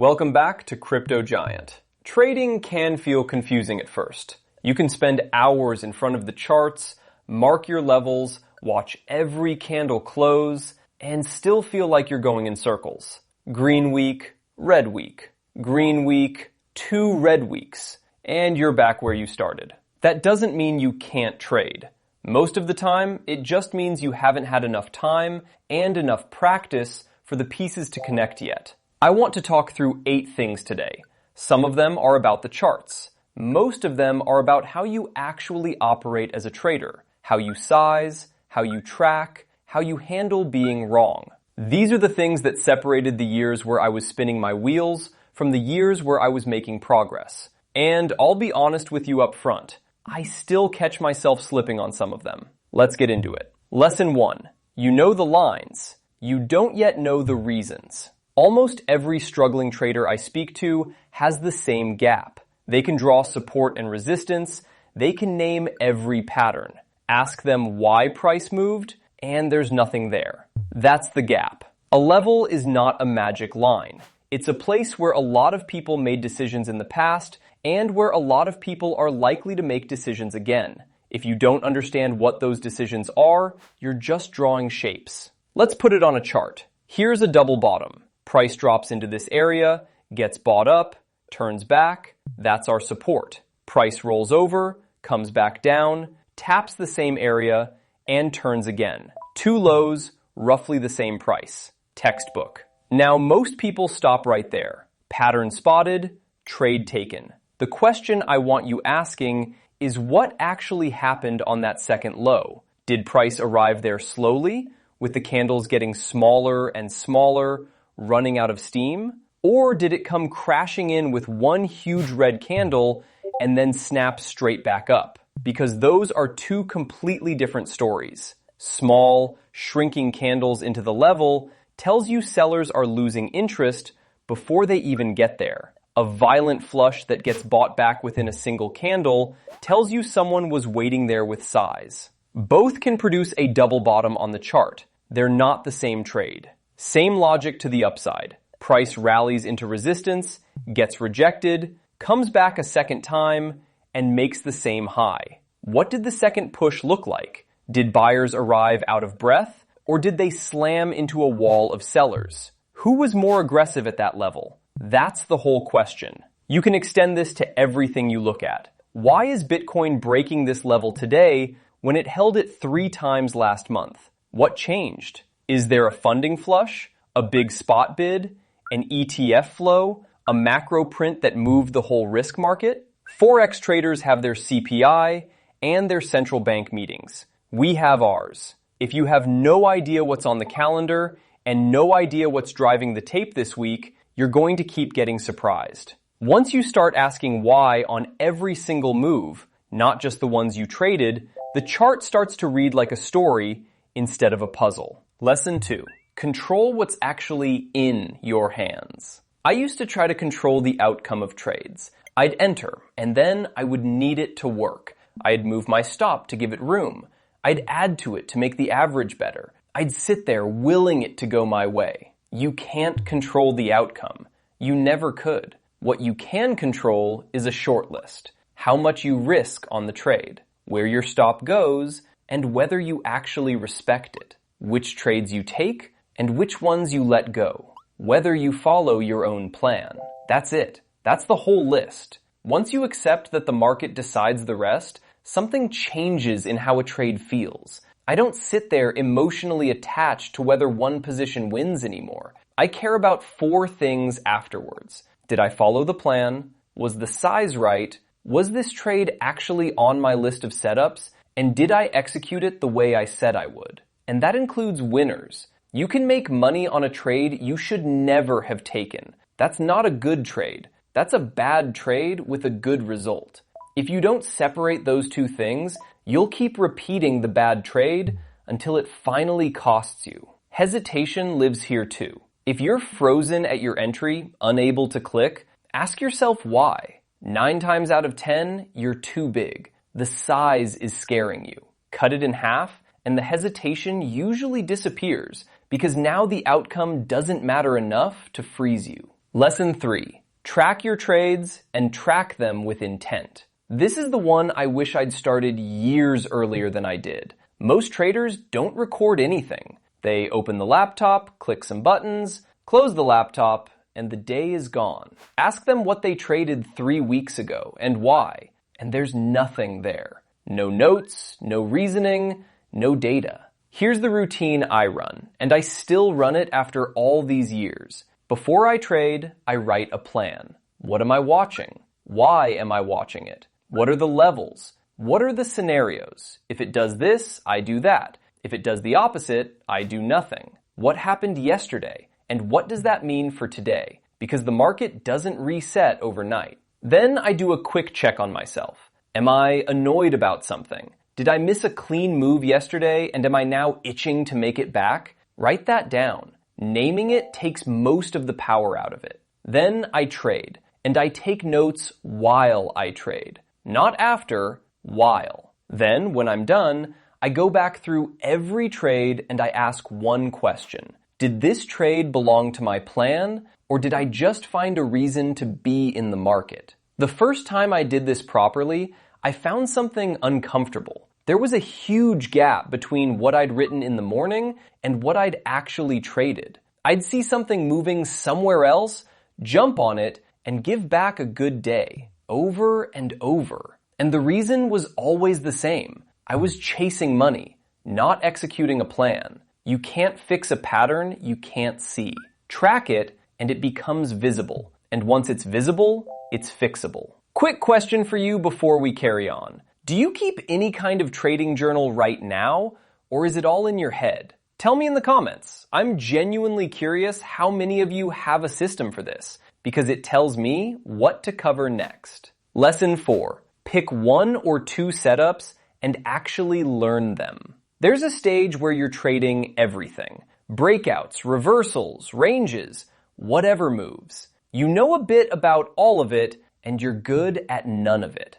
Welcome back to Crypto Giant. Trading can feel confusing at first. You can spend hours in front of the charts, mark your levels, watch every candle close, and still feel like you're going in circles. Green week, red week. Green week, 2 red weeks. And you're back where you started. That doesn't mean you can't trade. Most of the time, it just means you haven't had enough time and enough practice for the pieces to connect yet. I want to talk through 8 things today. Some of them are about the charts. Most of them are about how you actually operate as a trader, how you size, how you track, how you handle being wrong. These are the things that separated the years where I was spinning my wheels from the years where I was making progress. And I'll be honest with you up front, I still catch myself slipping on some of them. Let's get into it. Lesson 1. You know the lines. You don't yet know the reasons. Almost every struggling trader I speak to has the same gap. They can draw support and resistance. They can name every pattern. Ask them why price moved, and there's nothing there. That's the gap. A level is not a magic line. It's a place where a lot of people made decisions in the past and where a lot of people are likely to make decisions again. If you don't understand what those decisions are, you're just drawing shapes. Let's put it on a chart. Here's a double bottom. Price drops into this area, gets bought up, turns back. That's our support. Price rolls over, comes back down, taps the same area, and turns again. 2 lows, roughly the same price. Textbook. Now, most people stop right there. Pattern spotted, trade taken. The question I want you asking is what actually happened on that second low? Did price arrive there slowly, with the candles getting smaller and smaller, running out of steam? Or did it come crashing in with one huge red candle and then snap straight back up? Because those are 2 completely different stories. Small, shrinking candles into the level tells you sellers are losing interest before they even get there. A violent flush that gets bought back within a single candle tells you someone was waiting there with size. Both can produce a double bottom on the chart. They're not the same trade. Same logic to the upside. Price rallies into resistance, gets rejected, comes back a second time, and makes the same high. What did the second push look like? Did buyers arrive out of breath, or did they slam into a wall of sellers? Who was more aggressive at that level? That's the whole question. You can extend this to everything you look at. Why is Bitcoin breaking this level today when it held it 3 times last month? What changed? Is there a funding flush, a big spot bid, an ETF flow, a macro print that moved the whole risk market? Forex traders have their CPI and their central bank meetings. We have ours. If you have no idea what's on the calendar and no idea what's driving the tape this week, you're going to keep getting surprised. Once you start asking why on every single move, not just the ones you traded, the chart starts to read like a story instead of a puzzle. Lesson 2. Control what's actually in your hands. I used to try to control the outcome of trades. I'd enter, and then I would need it to work. I'd move my stop to give it room. I'd add to it to make the average better. I'd sit there willing it to go my way. You can't control the outcome. You never could. What you can control is a short list. How much you risk on the trade, where your stop goes, and whether you actually respect it. Which trades you take, and which ones you let go. Whether you follow your own plan. That's it. That's the whole list. Once you accept that the market decides the rest, something changes in how a trade feels. I don't sit there emotionally attached to whether one position wins anymore. I care about 4 things afterwards. Did I follow the plan? Was the size right? Was this trade actually on my list of setups? And did I execute it the way I said I would? And that includes winners. You can make money on a trade you should never have taken. That's not a good trade. That's a bad trade with a good result. If you don't separate those 2 things, you'll keep repeating the bad trade until it finally costs you. Hesitation lives here too. If you're frozen at your entry, unable to click, ask yourself why. 9 times out of 10, you're too big. The size is scaring you. Cut it in half, and the hesitation usually disappears because now the outcome doesn't matter enough to freeze you. Lesson 3. Track your trades and track them with intent. This is the one I wish I'd started years earlier than I did. Most traders don't record anything. They open the laptop, click some buttons, close the laptop, and the day is gone. Ask them what they traded 3 weeks ago and why, and there's nothing there. No notes, no reasoning, no data. Here's the routine I run, and I still run it after all these years. Before I trade, I write a plan. What am I watching? Why am I watching it? What are the levels? What are the scenarios? If it does this, I do that. If it does the opposite, I do nothing. What happened yesterday? And what does that mean for today? Because the market doesn't reset overnight. Then I do a quick check on myself. Am I annoyed about something? Did I miss a clean move yesterday and am I now itching to make it back? Write that down. Naming it takes most of the power out of it. Then I trade, and I take notes while I trade. Not after, while. Then, when I'm done, I go back through every trade and I ask one question. Did this trade belong to my plan, or did I just find a reason to be in the market? The first time I did this properly, I found something uncomfortable. There was a huge gap between what I'd written in the morning and what I'd actually traded. I'd see something moving somewhere else, jump on it, and give back a good day, over and over. And the reason was always the same. I was chasing money, not executing a plan. You can't fix a pattern you can't see. Track it, and it becomes visible. And once it's visible, it's fixable. Quick question for you before we carry on. Do you keep any kind of trading journal right now, or is it all in your head? Tell me in the comments. I'm genuinely curious how many of you have a system for this, because it tells me what to cover next. Lesson 4. Pick 1 or 2 setups and actually learn them. There's a stage where you're trading everything. Breakouts, reversals, ranges, whatever moves. You know a bit about all of it, and you're good at none of it.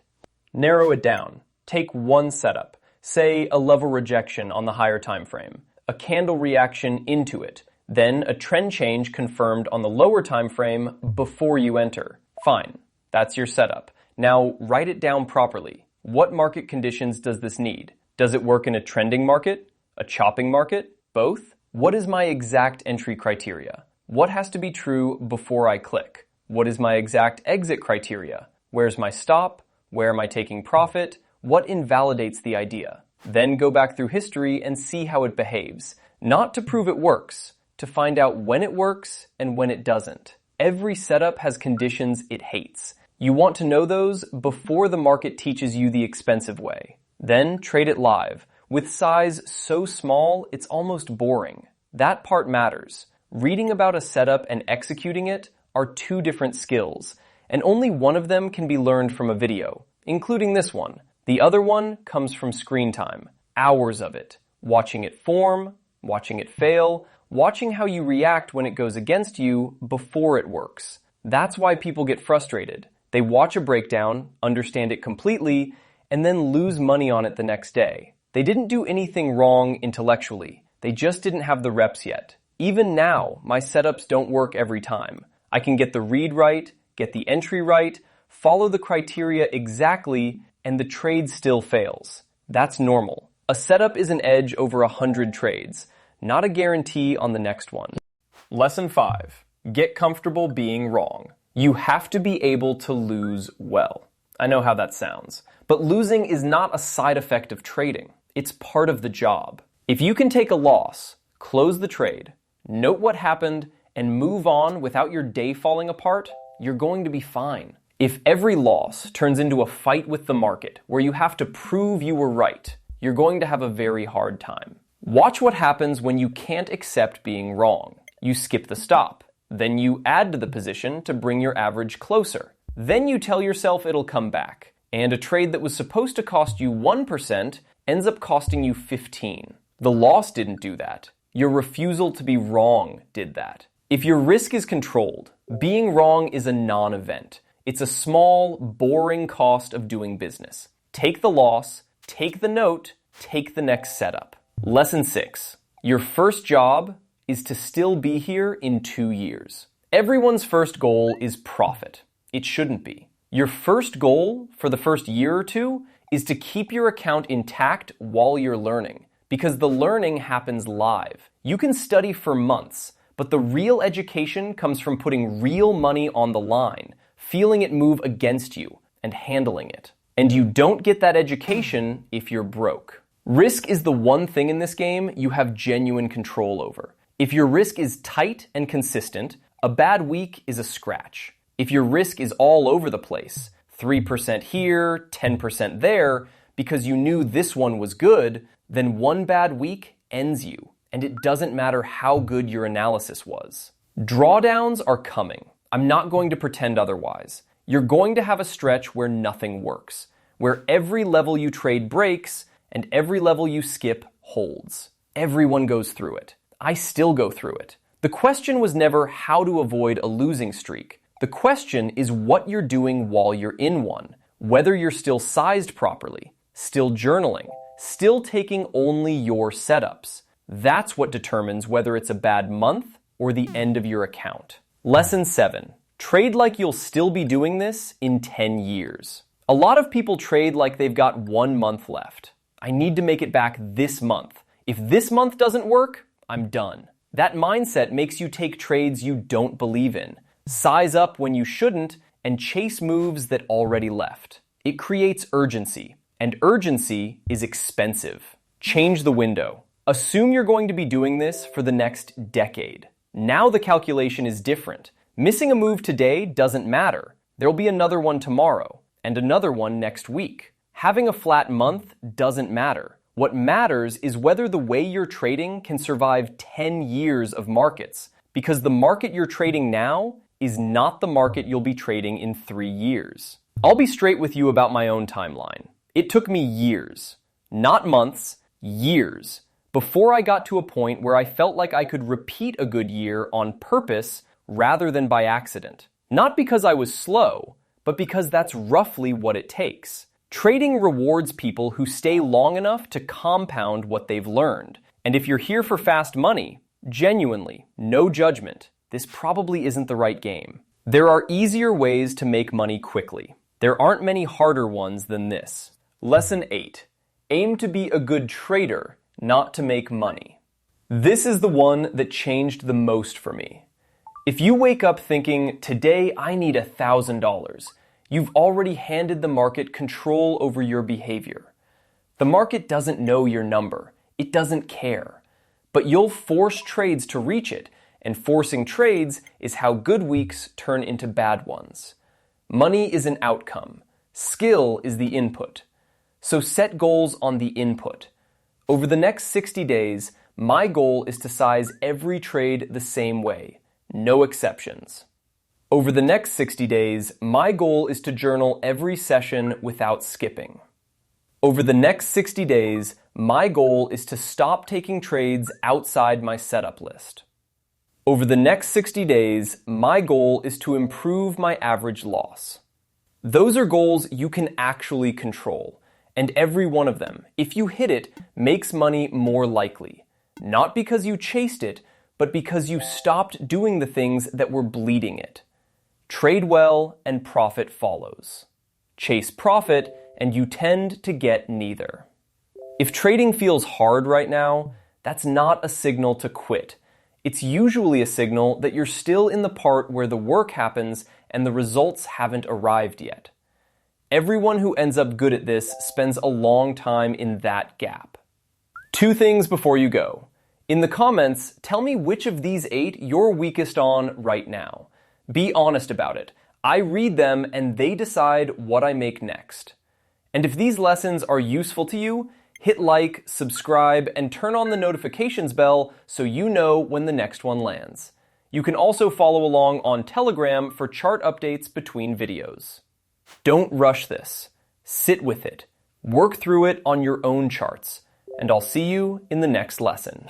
Narrow it down. Take one setup, say a level rejection on the higher time frame, a candle reaction into it, then a trend change confirmed on the lower time frame before you enter. Fine, that's your setup. Now write it down properly. What market conditions does this need? Does it work in a trending market? A chopping market? Both? What is my exact entry criteria? What has to be true before I click? What is my exact exit criteria? Where's my stop? Where am I taking profit? What invalidates the idea? Then go back through history and see how it behaves. Not to prove it works, to find out when it works and when it doesn't. Every setup has conditions it hates. You want to know those before the market teaches you the expensive way. Then trade it live, with size so small it's almost boring. That part matters. Reading about a setup and executing it are 2 different skills, and only one of them can be learned from a video, including this one. The other one comes from screen time, hours of it, watching it form, watching it fail, watching how you react when it goes against you before it works. That's why people get frustrated. They watch a breakdown, understand it completely, and then lose money on it the next day. They didn't do anything wrong intellectually. They just didn't have the reps yet. Even now, my setups don't work every time. I can get the read right, get the entry right, follow the criteria exactly, and the trade still fails. That's normal. A setup is an edge over 100 trades, not a guarantee on the next one. Lesson 5. Get comfortable being wrong. You have to be able to lose well. I know how that sounds, but losing is not a side effect of trading. It's part of the job. If you can take a loss, close the trade, note what happened, and move on without your day falling apart, you're going to be fine. If every loss turns into a fight with the market where you have to prove you were right, you're going to have a very hard time. Watch what happens when you can't accept being wrong. You skip the stop. Then you add to the position to bring your average closer. Then you tell yourself it'll come back. And a trade that was supposed to cost you 1% ends up costing you 15%. The loss didn't do that. Your refusal to be wrong did that. If your risk is controlled, being wrong is a non-event. It's a small, boring cost of doing business. Take the loss, take the note, take the next setup. Lesson 6. Your first job is to still be here in 2 years. Everyone's first goal is profit. It shouldn't be. Your first goal for the first year or two is to keep your account intact while you're learning, because the learning happens live. You can study for months, but the real education comes from putting real money on the line, feeling it move against you, and handling it. And you don't get that education if you're broke. Risk is the one thing in this game you have genuine control over. If your risk is tight and consistent, a bad week is a scratch. If your risk is all over the place, 3% here, 10% there, because you knew this one was good, then one bad week ends you, and it doesn't matter how good your analysis was. Drawdowns are coming. I'm not going to pretend otherwise. You're going to have a stretch where nothing works, where every level you trade breaks and every level you skip holds. Everyone goes through it. I still go through it. The question was never how to avoid a losing streak. The question is what you're doing while you're in one, whether you're still sized properly, still journaling, still taking only your setups. That's what determines whether it's a bad month or the end of your account. Lesson 7. Trade like you'll still be doing this in 10 years. A lot of people trade like they've got 1 month left. I need to make it back this month. If this month doesn't work, I'm done. That mindset makes you take trades you don't believe in, size up when you shouldn't, and chase moves that already left. It creates urgency, and urgency is expensive. Change the window. Assume you're going to be doing this for the next decade. Now the calculation is different. Missing a move today doesn't matter. There'll be another one tomorrow, and another one next week. Having a flat month doesn't matter. What matters is whether the way you're trading can survive 10 years of markets, because the market you're trading now is not the market you'll be trading in 3 years. I'll be straight with you about my own timeline. It took me years, not months, years, before I got to a point where I felt like I could repeat a good year on purpose rather than by accident. Not because I was slow, but because that's roughly what it takes. Trading rewards people who stay long enough to compound what they've learned. And if you're here for fast money, genuinely, no judgment, this probably isn't the right game. There are easier ways to make money quickly. There aren't many harder ones than this. Lesson 8. Aim to be a good trader, not to make money. This is the one that changed the most for me. If you wake up thinking, today I need $1,000, you've already handed the market control over your behavior. The market doesn't know your number. It doesn't care. But you'll force trades to reach it, and forcing trades is how good weeks turn into bad ones. Money is an outcome. Skill is the input. So set goals on the input. Over the next 60 days, my goal is to size every trade the same way. No exceptions. Over the next 60 days, my goal is to journal every session without skipping. Over the next 60 days, my goal is to stop taking trades outside my setup list. Over the next 60 days, my goal is to improve my average loss. Those are goals you can actually control, and every one of them, if you hit it, makes money more likely. Not because you chased it, but because you stopped doing the things that were bleeding it. Trade well and profit follows. Chase profit and you tend to get neither. If trading feels hard right now, that's not a signal to quit. It's usually a signal that you're still in the part where the work happens and the results haven't arrived yet. Everyone who ends up good at this spends a long time in that gap. 2 things before you go. In the comments, tell me which of these 8 you're weakest on right now. Be honest about it. I read them and they decide what I make next. And if these lessons are useful to you, hit like, subscribe, and turn on the notifications bell so you know when the next one lands. You can also follow along on Telegram for chart updates between videos. Don't rush this. Sit with it. Work through it on your own charts. And I'll see you in the next lesson.